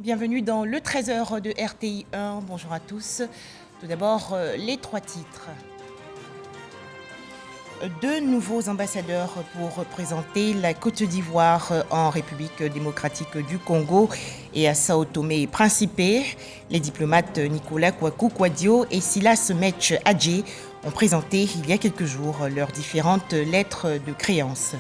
Bienvenue dans le 13h de RTI 1. Bonjour à tous. Tout d'abord, les trois titres. Deux nouveaux ambassadeurs pour représenter la Côte d'Ivoire en République démocratique du Congo et à Sao Tomé et Principe. Les diplomates Nicolas Kwaku-Kwadio et Silas Metch Adjé ont présenté il y a quelques jours leurs différentes lettres de créance.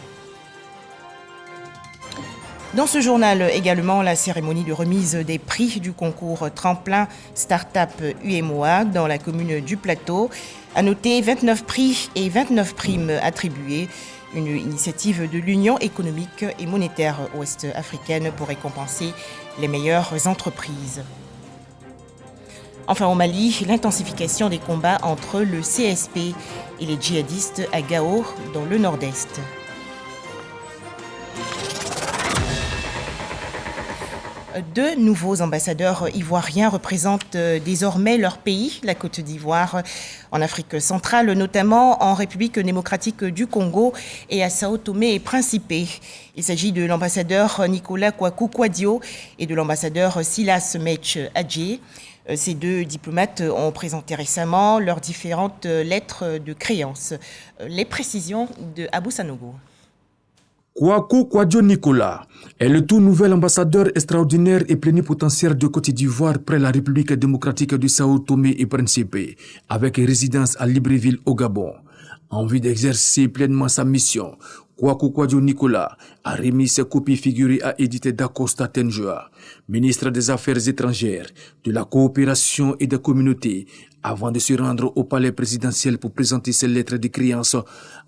Dans ce journal également, la cérémonie de remise des prix du concours Tremplin Startup UMOA dans la commune du Plateau. À noter 29 prix et 29 primes attribuées. Une initiative de l'Union économique et monétaire ouest-africaine pour récompenser les meilleures entreprises. Enfin au Mali, l'intensification des combats entre le CSP et les djihadistes à Gao dans le nord-est. Deux nouveaux ambassadeurs ivoiriens représentent désormais leur pays, la Côte d'Ivoire, en Afrique centrale, notamment en République démocratique du Congo et à Sao Tomé et Principe. Il s'agit de l'ambassadeur Nicolas Kwaku-Kwadio et de l'ambassadeur Silas Metch Adjé. Ces deux diplomates ont présenté récemment leurs différentes lettres de créance. Les précisions de Abou Sanogo. Kwaku-Kwadio Nicolas est le tout nouvel ambassadeur extraordinaire et plénipotentiaire de Côte d'Ivoire près la République démocratique du Sao Tomé et Principe, avec résidence à Libreville au Gabon. En vue d'exercer pleinement sa mission, Kwaku-Kwadio Nicolas a remis ses copies figurées à Edith Dacosta Tenjoa, ministre des Affaires étrangères, de la coopération et des communautés, avant de se rendre au palais présidentiel pour présenter ses lettres de créance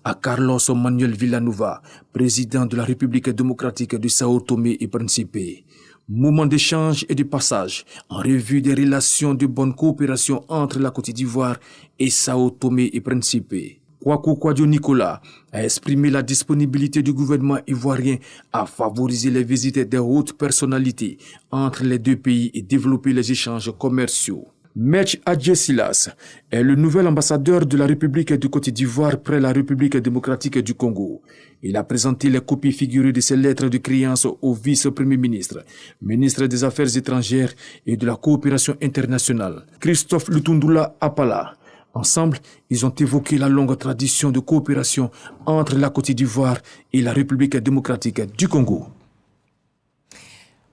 à Carlos Manuel Villanova, président de la République démocratique du Sao Tomé et Principe. Moment d'échange et de passage en revue des relations de bonne coopération entre la Côte d'Ivoire et Sao Tomé et Principe. Kwaku-Kwadio Nicolas a exprimé la disponibilité du gouvernement ivoirien à favoriser les visites des hautes personnalités entre les deux pays et développer les échanges commerciaux. Metch Adjé Silas est le nouvel ambassadeur de la République de Côte d'Ivoire près la République démocratique du Congo. Il a présenté les copies figurées de ses lettres de créance au vice-premier ministre, ministre des Affaires étrangères et de la coopération internationale, Christophe Lutundula Apala. Ensemble, ils ont évoqué la longue tradition de coopération entre la Côte d'Ivoire et la République démocratique du Congo.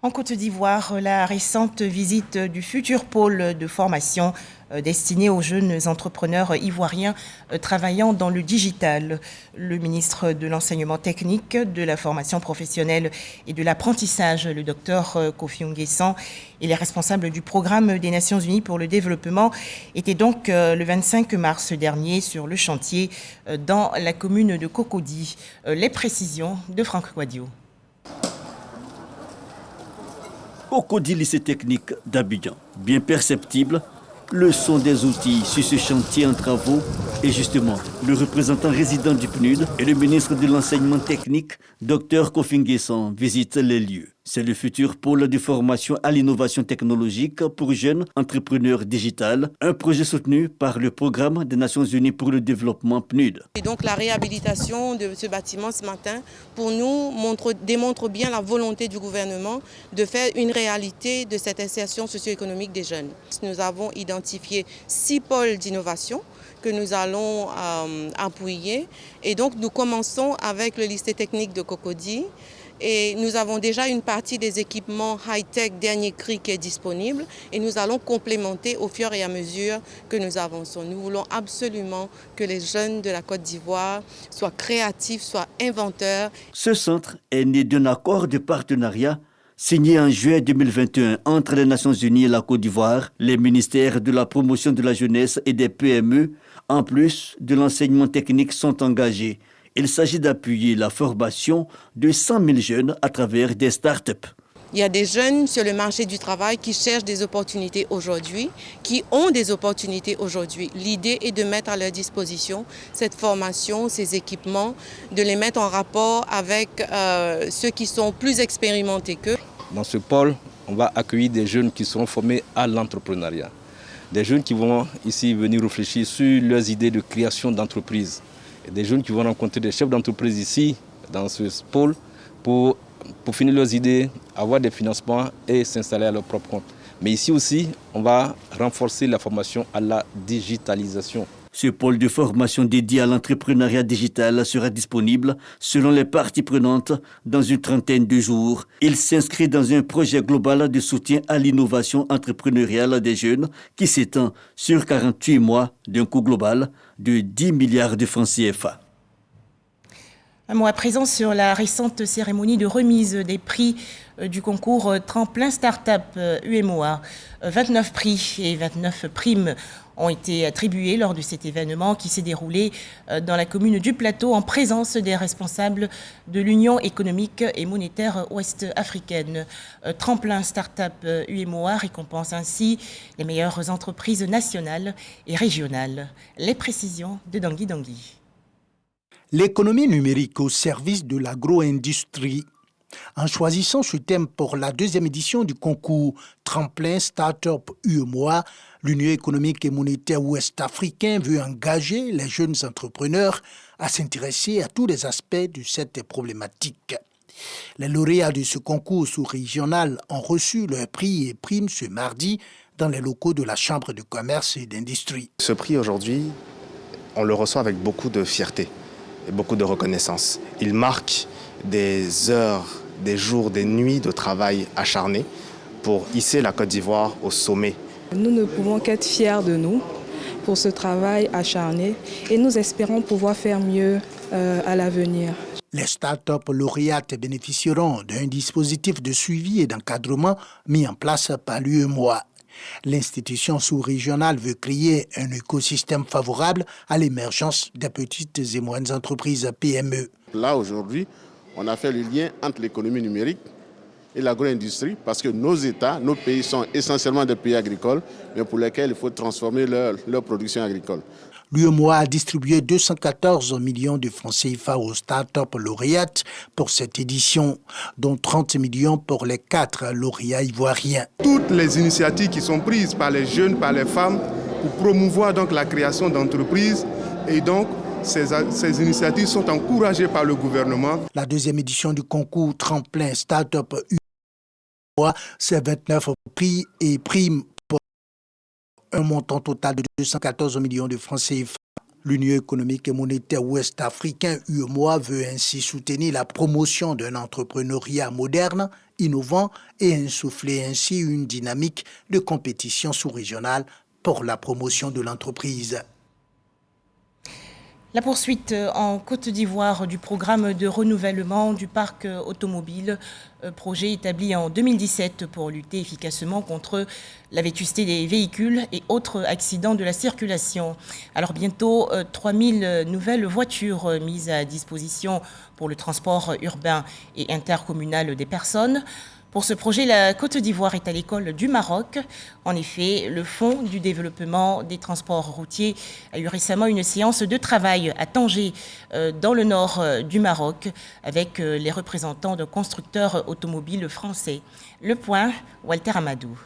En Côte d'Ivoire, la récente visite du futur pôle de formation destiné aux jeunes entrepreneurs ivoiriens travaillant dans le digital. Le ministre de l'Enseignement technique, de la formation professionnelle et de l'apprentissage, le docteur Kofi Nguessan, et les responsables du programme des Nations Unies pour le développement étaient donc le 25 mars dernier sur le chantier dans la commune de Cocody. Les précisions de Franck Kwadio. Cocody lycée technique d'Abidjan. Bien perceptible, le son des outils sur ce chantier en travaux est justement le représentant résident du PNUD et le ministre de l'Enseignement technique, Dr Kofi Nguessan, visitent les lieux. C'est le futur pôle de formation à l'innovation technologique pour jeunes entrepreneurs digitales, un projet soutenu par le programme des Nations Unies pour le développement PNUD. Et donc la réhabilitation de ce bâtiment ce matin, pour nous, démontre bien la volonté du gouvernement de faire une réalité de cette insertion socio-économique des jeunes. Nous avons identifié 6 pôles d'innovation que nous allons appuyer. Et donc nous commençons avec le lycée technique de Cocody. Et nous avons déjà une partie des équipements high-tech dernier cri qui est disponible et nous allons complémenter au fur et à mesure que nous avançons. Nous voulons absolument que les jeunes de la Côte d'Ivoire soient créatifs, soient inventeurs. Ce centre est né d'un accord de partenariat signé en juin 2021 entre les Nations Unies et la Côte d'Ivoire, les ministères de la promotion de la jeunesse et des PME, en plus de l'enseignement technique, sont engagés. Il s'agit d'appuyer la formation de 100 000 jeunes à travers des start-up. Il y a des jeunes sur le marché du travail qui cherchent des opportunités aujourd'hui, qui ont des opportunités aujourd'hui. L'idée est de mettre à leur disposition cette formation, ces équipements, de les mettre en rapport avec ceux qui sont plus expérimentés qu'eux. Dans ce pôle, on va accueillir des jeunes qui seront formés à l'entrepreneuriat. Des jeunes qui vont ici venir réfléchir sur leurs idées de création d'entreprises. Et des jeunes qui vont rencontrer des chefs d'entreprise ici, dans ce pôle, pour peaufiner leurs idées, avoir des financements et s'installer à leur propre compte. Mais ici aussi, on va renforcer la formation à la digitalisation. Ce pôle de formation dédié à l'entrepreneuriat digital sera disponible, selon les parties prenantes, dans une trentaine de jours. Il s'inscrit dans un projet global de soutien à l'innovation entrepreneuriale des jeunes qui s'étend sur 48 mois d'un coût global de 10 milliards de francs CFA. Un mot à présent sur la récente cérémonie de remise des prix du concours Tremplin Startup UMOA. 29 prix et 29 primes ont été attribués lors de cet événement qui s'est déroulé dans la commune du Plateau en présence des responsables de l'Union économique et monétaire ouest-africaine. Tremplin Startup UMOA récompense ainsi les meilleures entreprises nationales et régionales. Les précisions de Dangui Dangui. L'économie numérique au service de l'agro-industrie. En choisissant ce thème pour la deuxième édition du concours Tremplin Startup UMOA, l'Union économique et monétaire ouest-africaine veut engager les jeunes entrepreneurs à s'intéresser à tous les aspects de cette problématique. Les lauréats de ce concours sous-régional ont reçu leurs prix et primes ce mardi dans les locaux de la Chambre de commerce et d'industrie. Ce prix aujourd'hui, on le reçoit avec beaucoup de fierté et beaucoup de reconnaissance. Il marque des heures, des jours, des nuits de travail acharné pour hisser la Côte d'Ivoire au sommet. Nous ne pouvons qu'être fiers de nous pour ce travail acharné et nous espérons pouvoir faire mieux à l'avenir. Les start-up lauréates bénéficieront d'un dispositif de suivi et d'encadrement mis en place par l'UMOA. L'institution sous-régionale veut créer un écosystème favorable à l'émergence des petites et moyennes entreprises PME. Là, aujourd'hui, on a fait le lien entre l'économie numérique et l'agro-industrie parce que nos États, nos pays sont essentiellement des pays agricoles, mais pour lesquels il faut transformer leur production agricole. L'UMOA a distribué 214 millions de francs CFA aux start-up lauréates pour cette édition, dont 30 millions pour les 4 lauréats ivoiriens. Toutes les initiatives qui sont prises par les jeunes, par les femmes, pour promouvoir donc la création d'entreprises et donc ces initiatives sont encouragées par le gouvernement. La deuxième édition du concours Tremplin Startup UMOA, c'est 29 prix et primes pour un montant total de 214 millions de francs CFA. L'Union économique et monétaire ouest-africaine UMOA veut ainsi soutenir la promotion d'un entrepreneuriat moderne, innovant et insuffler ainsi une dynamique de compétition sous-régionale pour la promotion de l'entreprise. La poursuite en Côte d'Ivoire du programme de renouvellement du parc automobile, projet établi en 2017 pour lutter efficacement contre la vétusté des véhicules et autres accidents de la circulation. Alors bientôt, 3000 nouvelles voitures mises à disposition pour le transport urbain et intercommunal des personnes. Pour ce projet, la Côte d'Ivoire est à l'école du Maroc. En effet, le Fonds du développement des transports routiers a eu récemment une séance de travail à Tanger, dans le nord du Maroc, avec les représentants de constructeurs automobiles français. Le point, Walter Amadou.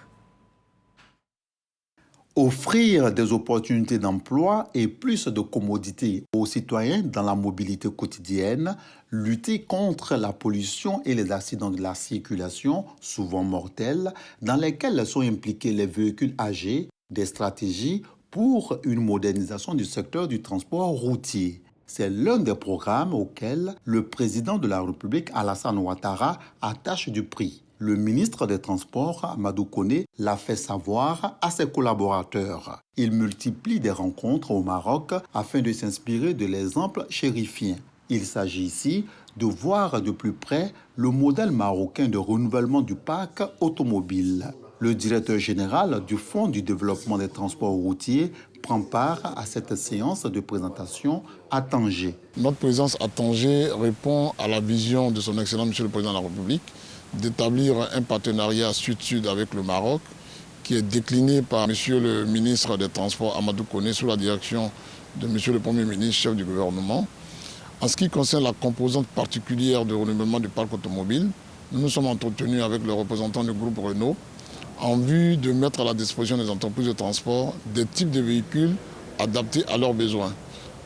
Offrir des opportunités d'emploi et plus de commodités aux citoyens dans la mobilité quotidienne, lutter contre la pollution et les accidents de la circulation, souvent mortels, dans lesquels sont impliqués les véhicules âgés, des stratégies pour une modernisation du secteur du transport routier. C'est l'un des programmes auxquels le président de la République, Alassane Ouattara, attache du prix. Le ministre des Transports, Amadou Koné, l'a fait savoir à ses collaborateurs. Il multiplie des rencontres au Maroc afin de s'inspirer de l'exemple chérifien. Il s'agit ici de voir de plus près le modèle marocain de renouvellement du parc automobile. Le directeur général du Fonds du développement des transports routiers prend part à cette séance de présentation à Tanger. Notre présence à Tanger répond à la vision de son Excellence Monsieur le Président de la République d'établir un partenariat sud-sud avec le Maroc qui est décliné par Monsieur le ministre des Transports Amadou Koné sous la direction de Monsieur le Premier ministre, chef du gouvernement. En ce qui concerne la composante particulière de renouvellement du parc automobile, nous nous sommes entretenus avec le représentant du groupe Renault en vue de mettre à la disposition des entreprises de transport des types de véhicules adaptés à leurs besoins,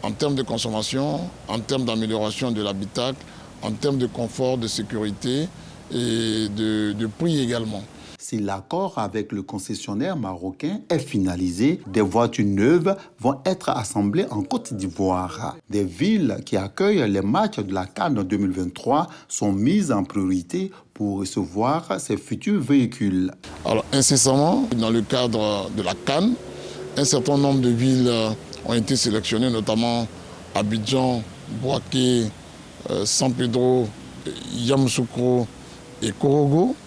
en termes de consommation, en termes d'amélioration de l'habitacle, en termes de confort, de sécurité, et de prix également. Si l'accord avec le concessionnaire marocain est finalisé, des voitures neuves vont être assemblées en Côte d'Ivoire. Des villes qui accueillent les matchs de la CAN 2023 sont mises en priorité pour recevoir ces futurs véhicules. Alors incessamment, dans le cadre de la CAN, un certain nombre de villes ont été sélectionnées, notamment Abidjan, Bouaké, San Pedro, Yamoussoukro et Korogo.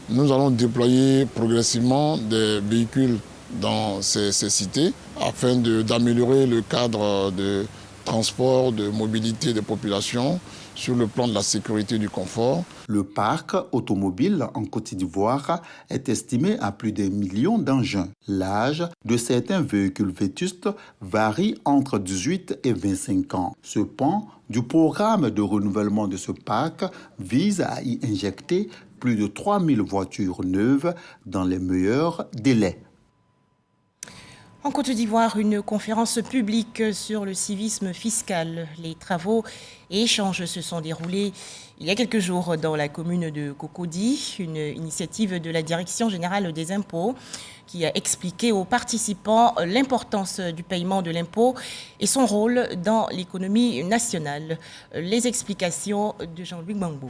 Nous allons déployer progressivement des véhicules dans ces cités afin d'améliorer le cadre de transport, de mobilité des populations sur le plan de la sécurité et du confort. Le parc automobile en Côte d'Ivoire est estimé à plus d'1 million d'engins. L'âge de certains véhicules vétustes varie entre 18 et 25 ans. Ce pan du programme de renouvellement de ce parc vise à y injecter plus de 3000 voitures neuves dans les meilleurs délais. En Côte d'Ivoire, une conférence publique sur le civisme fiscal. Les travaux et échanges se sont déroulés il y a quelques jours dans la commune de Cocody, une initiative de la Direction générale des impôts qui a expliqué aux participants l'importance du paiement de l'impôt et son rôle dans l'économie nationale. Les explications de Jean-Luc Bangbo.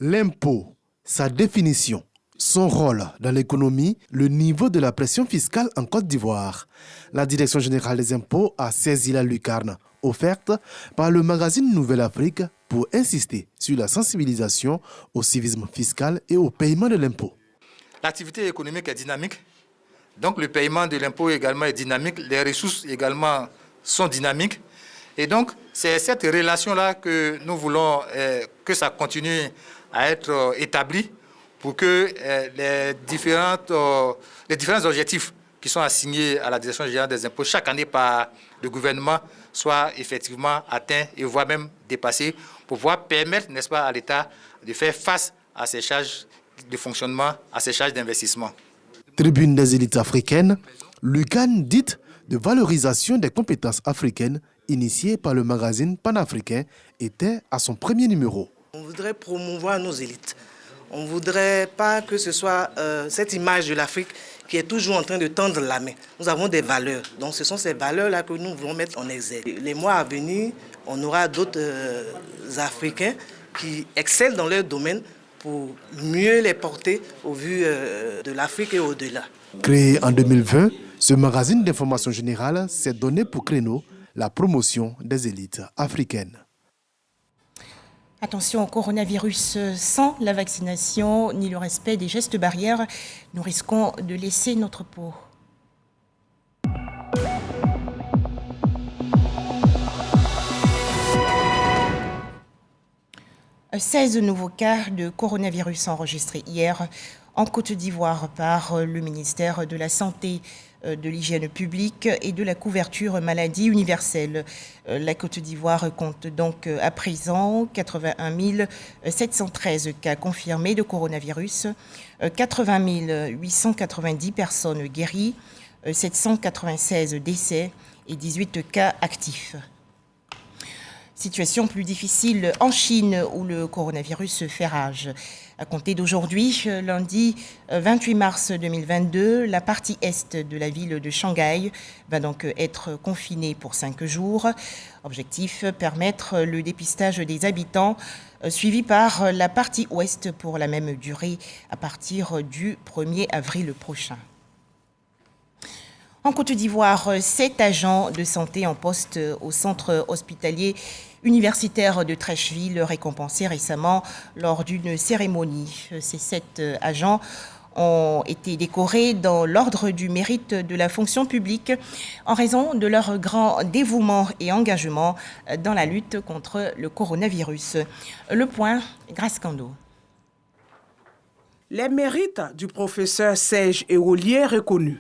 L'impôt, sa définition, son rôle dans l'économie, le niveau de la pression fiscale en Côte d'Ivoire. La Direction générale des impôts a saisi la lucarne offerte par le magazine Nouvelle Afrique pour insister sur la sensibilisation au civisme fiscal et au paiement de l'impôt. L'activité économique est dynamique, donc le paiement de l'impôt également est dynamique, les ressources également sont dynamiques. Et donc, c'est cette relation-là que nous voulons que ça continue à être établi pour que les différents objectifs qui sont assignés à la Direction générale des impôts chaque année par le gouvernement soient effectivement atteints et voire même dépassés pour pouvoir permettre, n'est-ce pas, à l'État de faire face à ces charges de fonctionnement, à ces charges d'investissement. Tribune des élites africaines, l'UCAN dite de valorisation des compétences africaines initiée par le magazine panafricain était à son premier numéro. On voudrait promouvoir nos élites. On ne voudrait pas que ce soit cette image de l'Afrique qui est toujours en train de tendre la main. Nous avons des valeurs. Donc ce sont ces valeurs-là que nous voulons mettre en exergue. Les mois à venir, on aura d'autres Africains qui excellent dans leur domaine pour mieux les porter au vu de l'Afrique et au-delà. Créé en 2020, ce magazine d'information générale s'est donné pour créneau la promotion des élites africaines. Attention au coronavirus, sans la vaccination ni le respect des gestes barrières, nous risquons de laisser notre peau. « 16 nouveaux cas de coronavirus enregistrés hier en Côte d'Ivoire par le ministère de la Santé, de l'Hygiène publique et de la couverture maladie universelle. La Côte d'Ivoire compte donc à présent 81 713 cas confirmés de coronavirus, 80 890 personnes guéries, 796 décès et 18 cas actifs. Situation plus difficile en Chine où le coronavirus fait rage. À compter d'aujourd'hui, lundi 28 mars 2022, la partie est de la ville de Shanghai va donc être confinée pour 5 jours. Objectif, permettre le dépistage des habitants, suivi par la partie ouest pour la même durée à partir du 1er avril prochain. En Côte d'Ivoire, 7 agents de santé en poste au centre hospitalier universitaire de Trècheville récompensés récemment lors d'une cérémonie. Ces 7 agents ont été décorés dans l'ordre du mérite de la fonction publique en raison de leur grand dévouement et engagement dans la lutte contre le coronavirus. Le point, Grace Kando. Les mérites du professeur Serge Hérolier reconnus.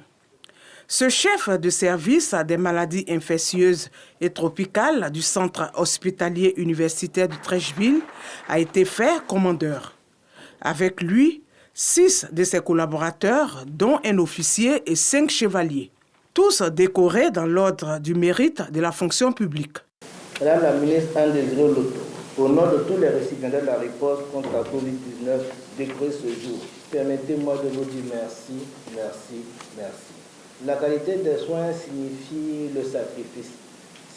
Ce chef de service des maladies infectieuses et tropicales du centre hospitalier universitaire de Trècheville a été fait commandeur. Avec lui, 6 de ses collaborateurs, dont un officier et 5 chevaliers, tous décorés dans l'ordre du mérite de la fonction publique. Madame la ministre Anne Désiré Loto, Au nom de tous les récipiendaires de la riposte contre la Covid-19 déclarée ce jour, permettez-moi de vous dire merci, merci, merci. La qualité des soins signifie le sacrifice,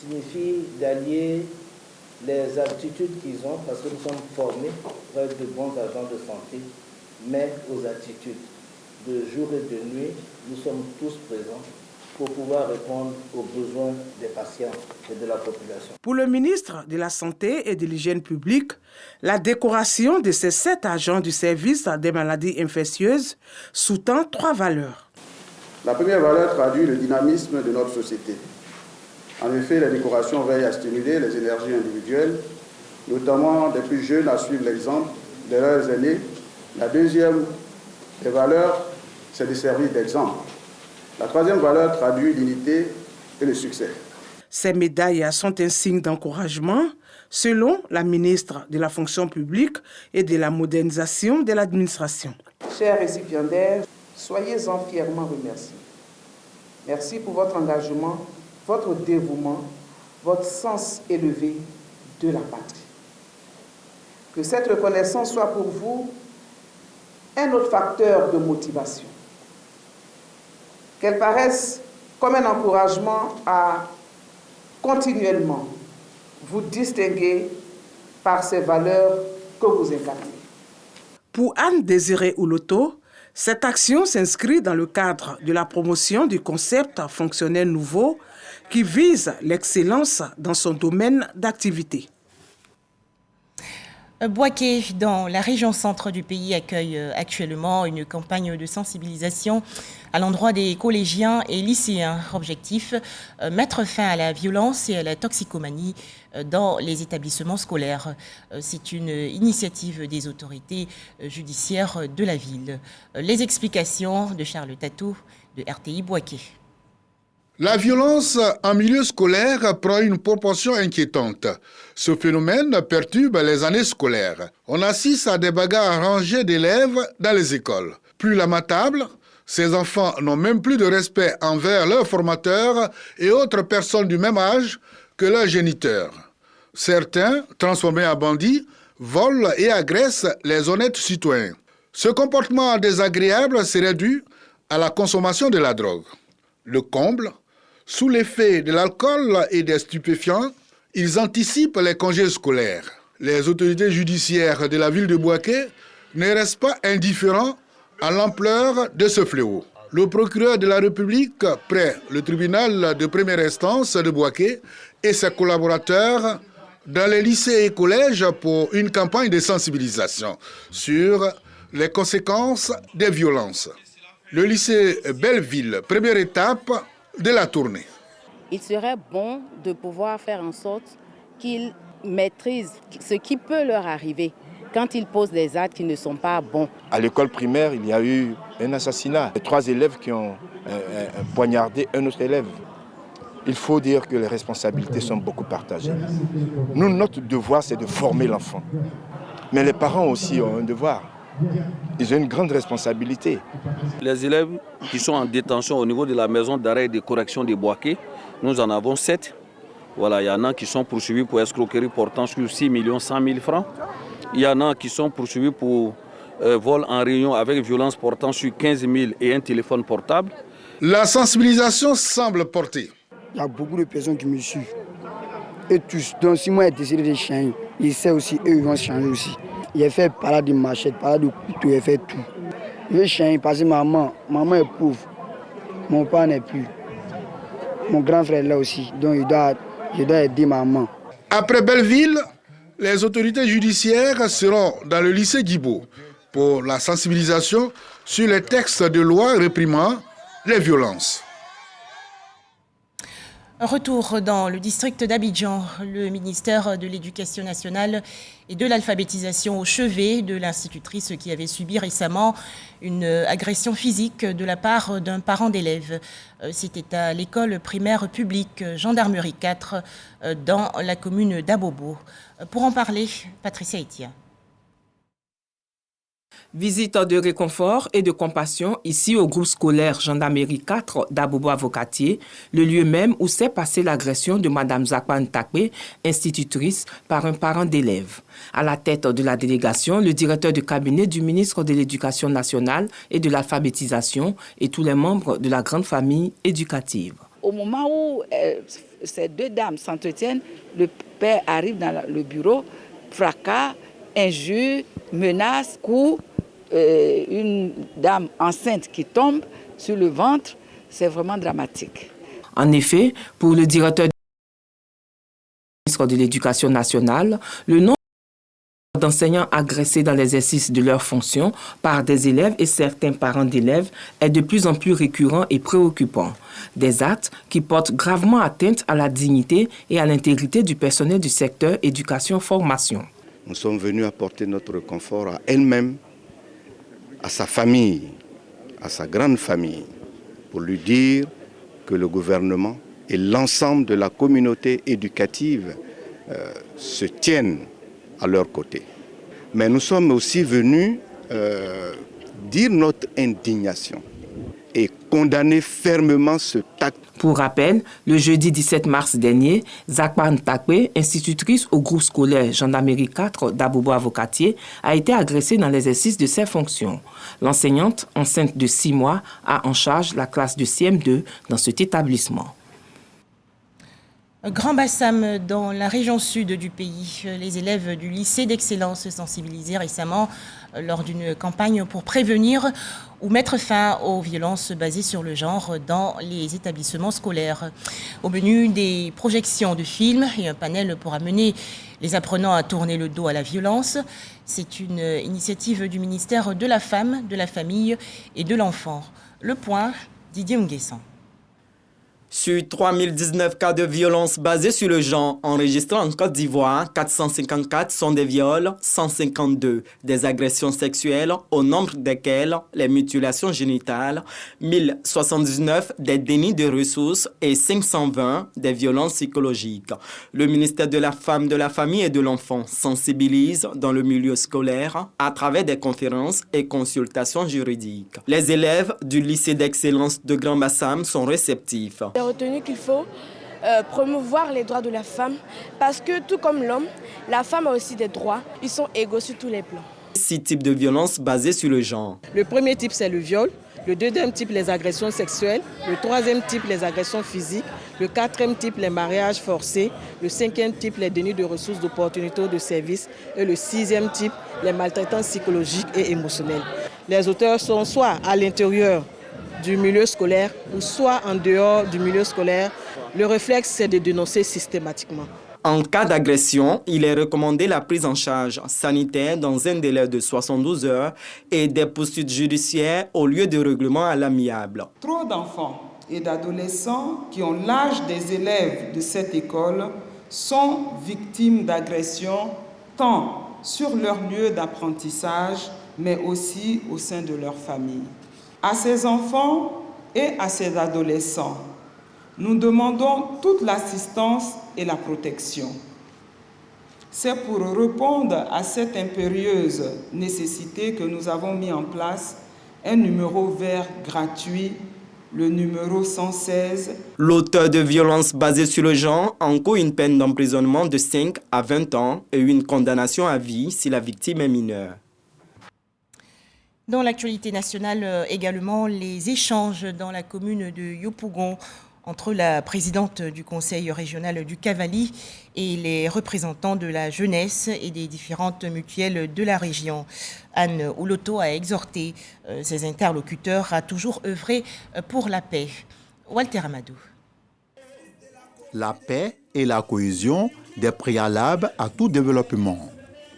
signifie d'allier les aptitudes qu'ils ont, parce que nous sommes formés pour être de bons agents de santé, mais aux attitudes. De jour et de nuit, nous sommes tous présents pour pouvoir répondre aux besoins des patients et de la population. Pour le ministre de la Santé et de l'Hygiène publique, la décoration de ces 7 agents du service des maladies infectieuses sous-tend 3 valeurs. La première valeur traduit le dynamisme de notre société. En effet, les décorations veillent à stimuler les énergies individuelles, notamment des plus jeunes à suivre l'exemple de leurs aînés. La deuxième des valeurs, c'est de servir d'exemple. La troisième valeur traduit l'unité et le succès. Ces médailles sont un signe d'encouragement, selon la ministre de la Fonction publique et de la modernisation de l'administration. Chers récipiendaires, soyez-en fièrement remerciés. Merci pour votre engagement, votre dévouement, votre sens élevé de la patrie. Que cette reconnaissance soit pour vous un autre facteur de motivation. Qu'elle paraisse comme un encouragement à continuellement vous distinguer par ces valeurs que vous incarnez. Pour Anne-Désirée Ouloto, cette action s'inscrit dans le cadre de la promotion du concept fonctionnel nouveau qui vise l'excellence dans son domaine d'activité. Bouaké, dans la région centre du pays, accueille actuellement une campagne de sensibilisation à l'endroit des collégiens et lycéens. Objectif, mettre fin à la violence et à la toxicomanie dans les établissements scolaires. C'est une initiative des autorités judiciaires de la ville. Les explications de Charles Tatou de RTI Bouaké. La violence en milieu scolaire prend une proportion inquiétante. Ce phénomène perturbe les années scolaires. On assiste à des bagarres rangées d'élèves dans les écoles. Plus lamentable, ces enfants n'ont même plus de respect envers leurs formateurs et autres personnes du même âge que leurs géniteurs. Certains, transformés en bandits, volent et agressent les honnêtes citoyens. Ce comportement désagréable serait dû à la consommation de la drogue. Le comble, sous l'effet de l'alcool et des stupéfiants, ils anticipent les congés scolaires. Les autorités judiciaires de la ville de Bouaké ne restent pas indifférents à l'ampleur de ce fléau. Le procureur de la République prête le tribunal de première instance de Bouaké et ses collaborateurs dans les lycées et collèges pour une campagne de sensibilisation sur les conséquences des violences. Le lycée Belleville, première étape de la tournée. Il serait bon de pouvoir faire en sorte qu'ils maîtrisent ce qui peut leur arriver quand ils posent des actes qui ne sont pas bons. À l'école primaire, il y a eu un assassinat. 3 élèves qui ont poignardé un autre élève. Il faut dire que les responsabilités sont beaucoup partagées. Nous, notre devoir, c'est de former l'enfant. Mais les parents aussi ont un devoir. Ils ont une grande responsabilité. Les élèves qui sont en détention au niveau de la maison d'arrêt et de correction de Bouaké, nous en avons 7. Voilà, il y en a qui sont poursuivis pour escroquerie portant sur 6 100 000 francs. Il y en a qui sont poursuivis pour vol en réunion avec violence portant sur 15 000 et un téléphone portable. La sensibilisation semble porter. Il y a beaucoup de personnes qui me suivent. Et tous, donc si moi j'ai décidé de changer, ils savent aussi, eux ils vont changer aussi. Il a fait parler de machette, parler de couteau, il a fait tout. Je vais changer parce que maman est pauvre. Mon père n'est plus. Mon grand frère est là aussi, donc je dois aider maman. Après Belleville, les autorités judiciaires seront dans le lycée Guibo pour la sensibilisation sur les textes de loi réprimant les violences. Retour dans le district d'Abidjan. Le ministère de l'Éducation nationale et de l'alphabétisation au chevet de l'institutrice qui avait subi récemment une agression physique de la part d'un parent d'élève. C'était à l'école primaire publique Gendarmerie 4 dans la commune d'Abobo. Pour en parler, Patricia Etia. Visite de réconfort et de compassion ici au groupe scolaire Gendarmerie 4 d'Abobo-Avocatier, le lieu même où s'est passée l'agression de Mme Zakwan Takwe, institutrice, par un parent d'élève. À la tête de la délégation, le directeur de cabinet du ministre de l'Éducation nationale et de l'alphabétisation et tous les membres de la grande famille éducative. Au moment où ces deux dames s'entretiennent, le père arrive dans le bureau, fracas, injures, menaces, coups, une dame enceinte qui tombe sur le ventre, c'est vraiment dramatique. En effet, pour le directeur du ministre de l'Éducation nationale, le nombre d'enseignants agressés dans l'exercice de leurs fonctions par des élèves et certains parents d'élèves est de plus en plus récurrent et préoccupant. Des actes qui portent gravement atteinte à la dignité et à l'intégrité du personnel du secteur éducation-formation. Nous sommes venus apporter notre confort à elle-même, à sa famille, à sa grande famille, pour lui dire que le gouvernement et l'ensemble de la communauté éducative se tiennent à leur côté. Mais nous sommes aussi venus dire notre indignation et condamner fermement ce acte. Pour rappel, le jeudi 17 mars dernier, Zakwan Takwe, institutrice au groupe scolaire Gendarmerie 4 d'Abobo-Avocatier, a été agressée dans l'exercice de ses fonctions. L'enseignante, enceinte de 6 mois, a en charge la classe de CM2 dans cet établissement. Grand Bassam, dans la région sud du pays, les élèves du lycée d'excellence sensibilisés récemment lors d'une campagne pour prévenir ou mettre fin aux violences basées sur le genre dans les établissements scolaires. Au menu, des projections de films et un panel pour amener les apprenants à tourner le dos à la violence. C'est une initiative du ministère de la Femme, de la Famille et de l'Enfant. Le point, Didier Nguessan. Sur 3019 cas de violence basés sur le genre enregistrés en Côte d'Ivoire, 454 sont des viols, 152 des agressions sexuelles, au nombre desquelles les mutilations génitales, 1079 des dénis de ressources et 520 des violences psychologiques. Le ministère de la Femme, de la Famille et de l'Enfant sensibilise dans le milieu scolaire à travers des conférences et consultations juridiques. Les élèves du lycée d'excellence de Grand Bassam sont réceptifs. J'ai retenu qu'il faut promouvoir les droits de la femme parce que tout comme l'homme, la femme a aussi des droits. Ils sont égaux sur tous les plans. 6 types de violences basées sur le genre. Le premier type, c'est le viol. Le deuxième type, les agressions sexuelles. Le troisième type, les agressions physiques. Le quatrième type, les mariages forcés. Le cinquième type, les dénis de ressources, d'opportunités ou de services. Et le sixième type, les maltraitances psychologiques et émotionnelles. Les auteurs sont soit à l'intérieur du milieu scolaire ou soit en dehors du milieu scolaire. Le réflexe, c'est de dénoncer systématiquement. En cas d'agression, il est recommandé la prise en charge sanitaire dans un délai de 72 heures et des poursuites judiciaires au lieu de règlement à l'amiable. Trop d'enfants et d'adolescents qui ont l'âge des élèves de cette école sont victimes d'agressions tant sur leur lieu d'apprentissage, mais aussi au sein de leur famille. À ces enfants et à ces adolescents, nous demandons toute l'assistance et la protection. C'est pour répondre à cette impérieuse nécessité que nous avons mis en place un numéro vert gratuit, le numéro 116. L'auteur de violences basées sur le genre encourt une peine d'emprisonnement de 5 à 20 ans et une condamnation à vie si la victime est mineure. Dans l'actualité nationale également, les échanges dans la commune de Yopougon entre la présidente du conseil régional du Cavally et les représentants de la jeunesse et des différentes mutuelles de la région. Anne Ouloto a exhorté ses interlocuteurs à toujours œuvrer pour la paix. Walter Amadou. La paix et la cohésion des préalables à tout développement.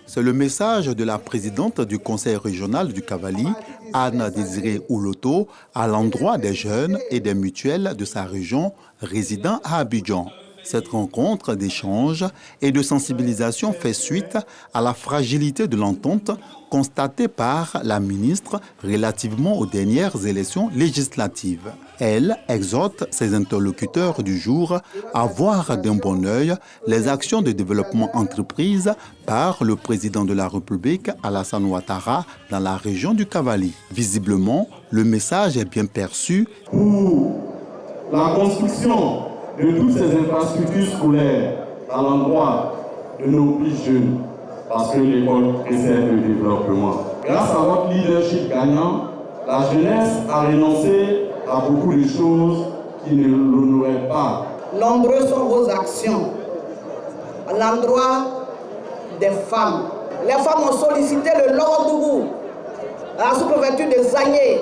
C'est le message de la présidente du conseil régional du Cavally, Anne Désirée Ouloto, à l'endroit des jeunes et des mutuelles de sa région résidant à Abidjan. Cette rencontre d'échange et de sensibilisation fait suite à la fragilité de l'entente constatée par la ministre relativement aux dernières élections législatives. Elle exhorte ses interlocuteurs du jour à voir d'un bon œil les actions de développement entreprises par le président de la République, Alassane Ouattara, dans la région du Cavali. Visiblement, le message est bien perçu. Pour la construction de toutes ces infrastructures scolaires à l'endroit de nos plus jeunes, parce que l'école précède le développement. Grâce à votre leadership gagnant, la jeunesse a renoncé à beaucoup de choses qui ne l'honoraient pas. Nombreuses sont vos actions à l'endroit des femmes. Les femmes ont sollicité le Lorodougou à la sous-préfecture de Zagné.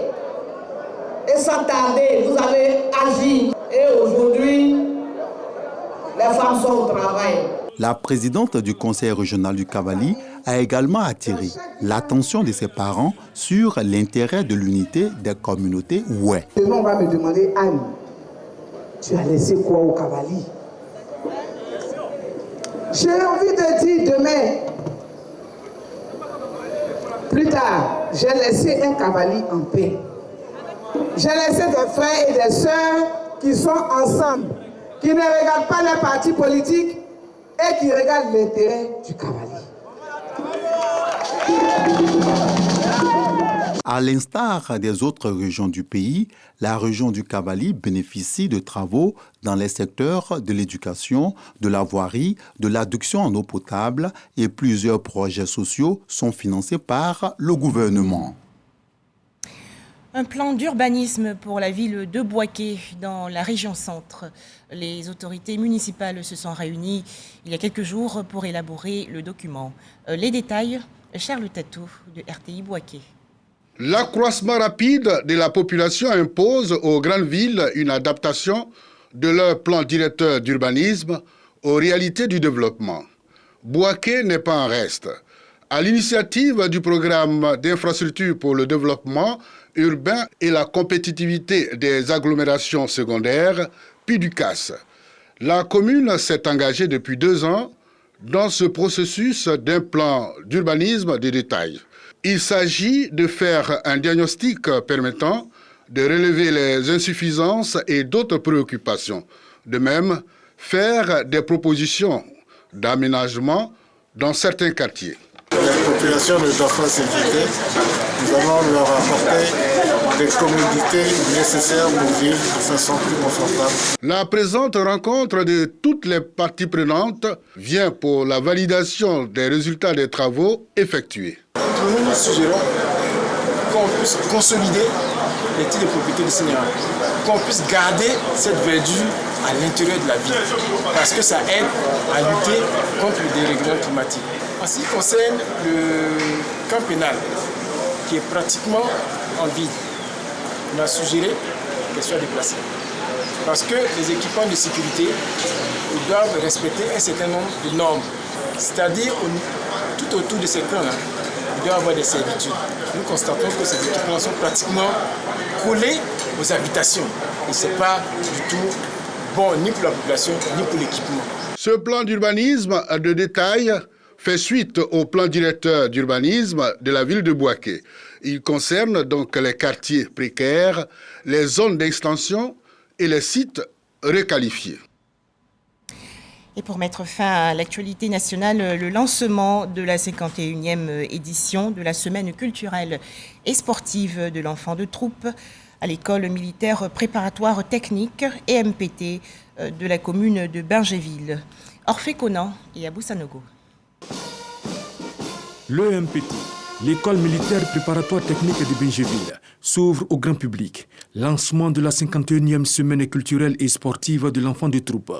Et sans tarder, vous avez agi. Et aujourd'hui, les femmes sont au travail. La présidente du conseil régional du Cavali a également attiré l'attention de ses parents sur l'intérêt de l'unité des communautés Oué. Demain, on va me demander, Anne, tu as laissé quoi au Cavali? J'ai envie de dire demain, plus tard, j'ai laissé un Cavali en paix. J'ai laissé des frères et des sœurs qui sont ensemble, qui ne regardent pas les partis politiques et qui regardent l'intérêt du Cavali. À l'instar des autres régions du pays, la région du Cavali bénéficie de travaux dans les secteurs de l'éducation, de la voirie, de l'adduction en eau potable et plusieurs projets sociaux sont financés par le gouvernement. Un plan d'urbanisme pour la ville de Bouaké dans la région centre. Les autorités municipales se sont réunies il y a quelques jours pour élaborer le document. Les détails, Charles Tatou de RTI Bouaké. L'accroissement rapide de la population impose aux grandes villes une adaptation de leur plan directeur d'urbanisme aux réalités du développement. Bouaké n'est pas en reste. À l'initiative du programme d'infrastructures pour le développement urbain et la compétitivité des agglomérations secondaires, PUDUCAS, la commune s'est engagée depuis 2 ans dans ce processus d'un plan d'urbanisme de détail. Il s'agit de faire un diagnostic permettant de relever les insuffisances et d'autres préoccupations. De même, faire des propositions d'aménagement dans certains quartiers. Les populations ne doivent pas s'inquiéter. Nous allons leur apporter des commodités nécessaires pour vivre de façon plus confortable. La présente rencontre de toutes les parties prenantes vient pour la validation des résultats des travaux effectués. Nous suggérons qu'on puisse consolider les titres de propriété du Sénégal, qu'on puisse garder cette verdure à l'intérieur de la ville, parce que ça aide à lutter contre le dérèglement climatique. En ce qui concerne le camp pénal, qui est pratiquement en vide, on a suggéré qu'elle soit déplacée. Parce que les équipements de sécurité doivent respecter un certain nombre de normes. C'est-à-dire, tout autour de ces camps-là, il doit y avoir des servitudes. Nous constatons que ces équipements sont pratiquement collés aux habitations. Et ce n'est pas du tout bon ni pour la population, ni pour l'équipement. Ce plan d'urbanisme de détail fait suite au plan directeur d'urbanisme de la ville de Bouaké. Il concerne donc les quartiers précaires, les zones d'extension et les sites requalifiés. Et pour mettre fin à l'actualité nationale, le lancement de la 51e édition de la Semaine culturelle et sportive de l'enfant de troupe à l'école militaire préparatoire technique EMPT de la commune de Bingéville. Orphée Conan et Abou Sanogo. L'EMPT, l'école militaire préparatoire technique de Bingéville, s'ouvre au grand public. Lancement de la 51e semaine culturelle et sportive de l'enfant de troupe.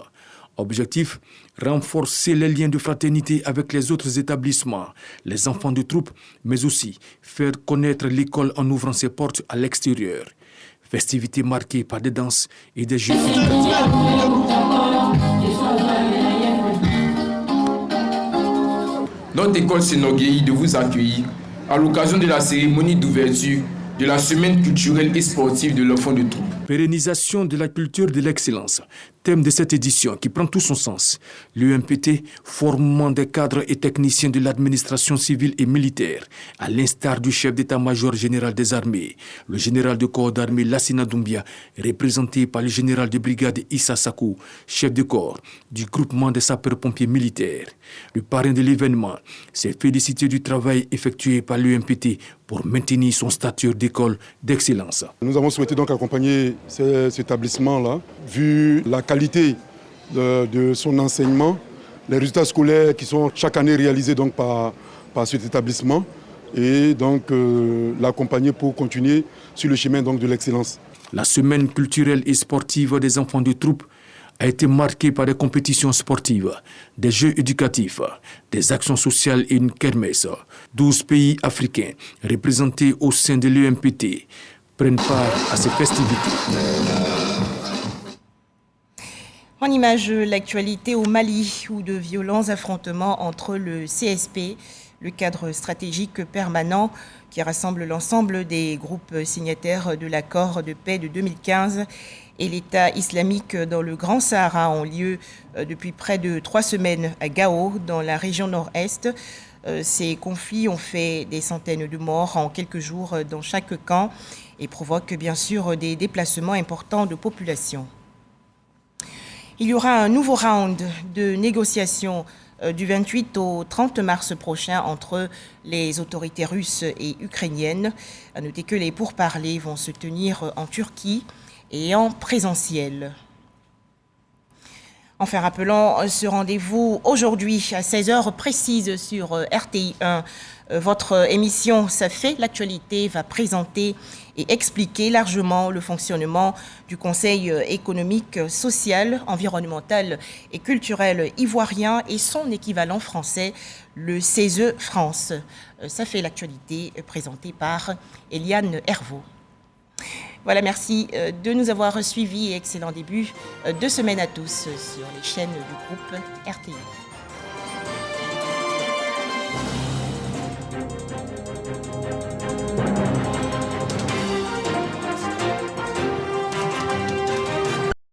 Objectif, renforcer les liens de fraternité avec les autres établissements, les enfants de troupe, mais aussi faire connaître l'école en ouvrant ses portes à l'extérieur. Festivités marquées par des danses et des jeux. Notre école s'enorgueillit de vous accueillir à l'occasion de la cérémonie d'ouverture de la semaine culturelle et sportive de l'enfant de troupe. Pérennisation de la culture de l'excellence, Thème de cette édition qui prend tout son sens. L'UMPT formant des cadres et techniciens de l'administration civile et militaire, à l'instar du chef d'état-major général des armées, le général de corps d'armée Lassina Doumbia, représenté par le général de brigade Issa Sakou, chef de corps du groupement des sapeurs-pompiers militaires. Le parrain de l'événement s'est félicité du travail effectué par l'UMPT pour maintenir son statut d'école d'excellence. Nous avons souhaité donc accompagner cet établissement-là, vu la qualité de son enseignement, les résultats scolaires qui sont chaque année réalisés donc par cet établissement, et donc l'accompagner pour continuer sur le chemin donc de l'excellence. La semaine culturelle et sportive des enfants de troupe a été marquée par des compétitions sportives, des jeux éducatifs, des actions sociales et une kermesse. 12 pays africains représentés au sein de l'UMPT prennent part à ces festivités. En image, l'actualité au Mali, où de violents affrontements entre le CSP, le cadre stratégique permanent qui rassemble l'ensemble des groupes signataires de l'accord de paix de 2015, et l'État islamique dans le Grand Sahara ont lieu depuis près de 3 semaines à Gao, dans la région nord-est. Ces conflits ont fait des centaines de morts en quelques jours dans chaque camp et provoquent bien sûr des déplacements importants de population. Il y aura un nouveau round de négociations du 28 au 30 mars prochain entre les autorités russes et ukrainiennes. À noter que les pourparlers vont se tenir en Turquie et en présentiel. Enfin, rappelons ce rendez-vous aujourd'hui à 16h précise sur RTI 1. Votre émission « Ça fait l'actualité » va présenter et expliquer largement le fonctionnement du Conseil économique, social, environnemental et culturel ivoirien et son équivalent français, le CESE France. Ça fait l'actualité présenté par Eliane Hervaux. Voilà, merci de nous avoir suivis et excellent début de semaine à tous sur les chaînes du groupe RTI.